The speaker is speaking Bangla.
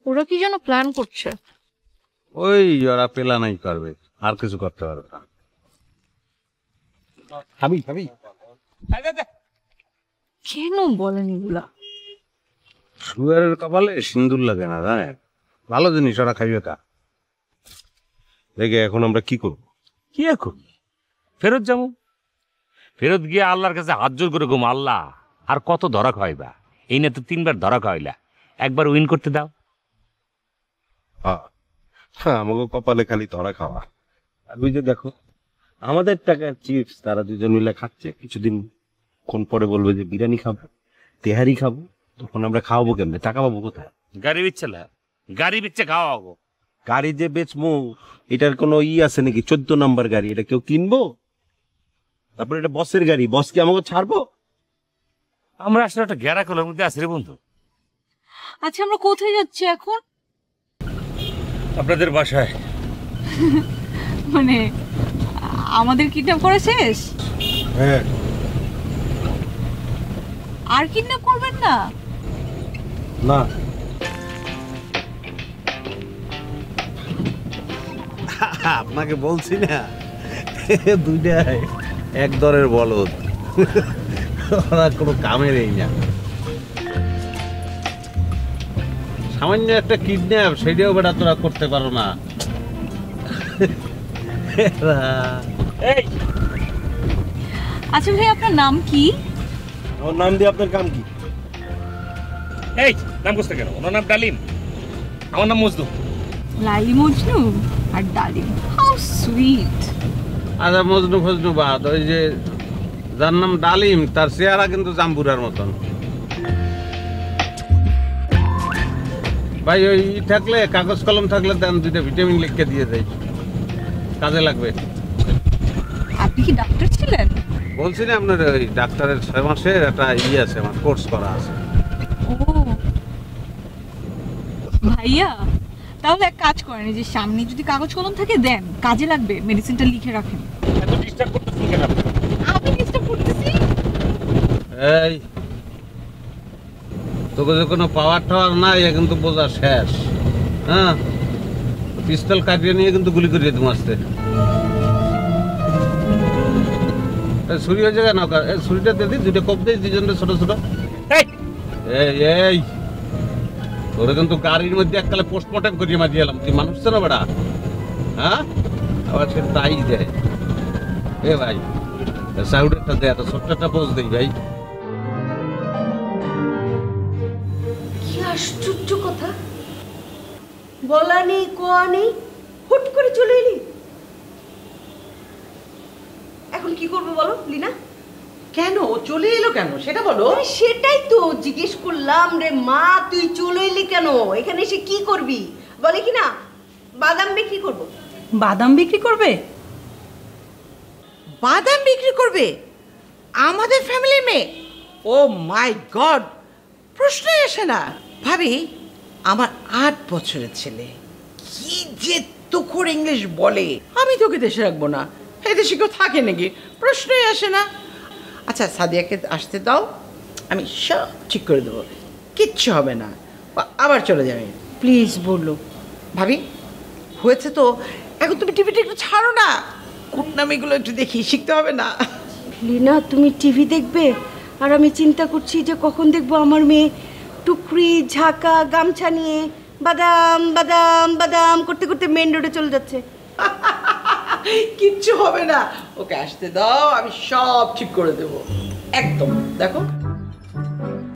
ওরা কি যেন প্ল্যান করছে। ওই ওরা প্ল্যানই করবে, আর কিছু করতে পারবে না। কেন বলেন এগুলা? শুয়ারের কপালে সিন্দুর লাগে না, জানেন? ভালো জিনিস ওরা খাইবে তা দেখে। এখন আমরা কি করব? কি এখন ফেরত যাবো? ফেরত গিয়ে আল্লাহর কাছে হাত জোর করে ঘুম, আল্লাহ আর কত ধরা খাওয়াইবা? এই না তো 3বার ধরা খাওয়াইলা, একবার উইন করতে দাও। আমাকে কপালে খালি ধরা খাওয়া। আর ওই যে দেখো, আমাদের টাকার চিপস তারা দুজন মিলে খাচ্ছে, কিছুদিন কোন পরে বলবে যে বিরিয়ানি খাবো, তেহারি খাবো, তখন আমরা খাওয়াবো কেমনে? টাকা পাবো কোথায়? গাড়ি বিচ্ছে না, গাড়ি বিচ্ছে খাওয়াবো। গাড়ি যে বেচমু এটার কোনো আছে নাকি? 14 নম্বর গাড়ি, এটা কেউ কিনবো? তারপরে এটা বসের গাড়ি, বস কি আমাকে ছাড়বো? আমরা আসলে একটা গ্যারা কলার মধ্যে আছি রে বন্ধু। আচ্ছা আমরা কোথায় যাচ্ছি এখন? আপনাদের বাসায়। মানে আমাদের কিডন্যাপ করা শেষ? হ্যাঁ। আর কিডন্যাপ করবেন না? না, আপনাকে বলছি না, দুইটাই এক দরের বলদ, ওরা কোনো কামের এই না। সামান্য একটা কিডন্যাপ, সেটাও বেটা তোরা করতে পারো না। আচ্ছা ভাই, আপনার নাম কি? আমার নাম দিয়ে আপনার কাম কি? এই নাম বুঝতে কেন? ওনার নাম ডালিম, আমার নাম মজনু। লাইলি মজনু আর ডালিম, হাউ সুইট। আচ্ছা মজনু ফজনু বাদ, ওই যে যার নাম ডালিম তার চেহারা কিন্তু জাম্বুরার মতন। ভাই ওই থাকলে, কাগজ কলম থাকলে দেন, 2টা ভিটামিন লিখে দিয়ে দেয়, কাজে লাগবে। আপনি কি ডাক্তার ছিলেন? বলছি না আপনার, ওই ডাক্তারের 6 মাসের একটা আছে, আমার কোর্স করা আছে। ও ভাইয়া, তাহলে এক কাজ করেন, যে সামনে যদি কাগজ কলম থাকে দেন, কাজে লাগবে, মেডিসিনটা লিখে রাখেন। এত ডিস্টার্ব করতেছেন কেন আপনি? আমি ডিস্টার্ব করতেছি? এই তোকে যে কোনো পাওয়ার টাওয়ার নাই, এ কিন্তু বোঝা শেষ। হ্যাঁ, পিস্তল কাটিয়ে নিয়ে কিন্তু গুলি করিয়ে তুমি আসতে। ছুরি হয়েছে কেন? ছুরিটা দিয়ে দিই, 2টা কোপ দিই, 2জনের ছোট ছোট। এই এই তোরে কিন্তু গাড়ির মধ্যে এককালে পোস্টমর্টম করিয়ে মারিয়ে এলাম, তুই মানুষ তো না বেড়া? হ্যাঁ, আবার সে তাই দেয়। এ ভাই সাউডেরটা দেয়, তো ছোট্ট একটা পোজ দেই ভাই। কি আশ্চর্য কথা, বলা নেই কোয়া নেই, হুট করে চলে এলি। এখন কি করবো বলো লিনা? কেন ও চলে এলো কেন সেটা বলো। সেটাই তো জিজ্ঞেস করলাম রে মা, তুই চলে এলি কেন? এখানে এসে কি করবি? বলে কি না বাদাম বিক্রি করবো। বাদাম বিক্রি করবে? বাদাম বিক্রি করবে আমাদের ফ্যামিলির মেয়ে? ও মাই গড, প্রশ্নই আসে না। ভাবি, আমার 8 বছরের ছেলে কি যে তুখোর ইংলিশ বলে, আমি তোকে দেশে রাখবো না। এই দেশে কেউ থাকে নাকি? প্রশ্নই আসে না। আচ্ছা সাদিয়াকে আসতে দাও, আমি সব ঠিক করে দেবো, কিচ্ছু হবে না, আবার চলে যাবে। প্লিজ বললো। ভাবি হয়েছে তো, এখন তুমি টিভিটা একটু ছাড়ো না, কুটনামিগুলো একটু দেখি, শিখতে হবে না? লিনা তুমি টিভি দেখবে আর আমি চিন্তা করছি যে কখন দেখবো আমার মেয়ে টুকরি ঝাঁকা গামছা নিয়ে বাদাম বাদাম বাদাম করতে করতে মেন রোডে চলে যাচ্ছে। কিচ্ছু হবে না, ওকে আসতে দাও, আমি সব ঠিক করে দেবো একদম। দেখো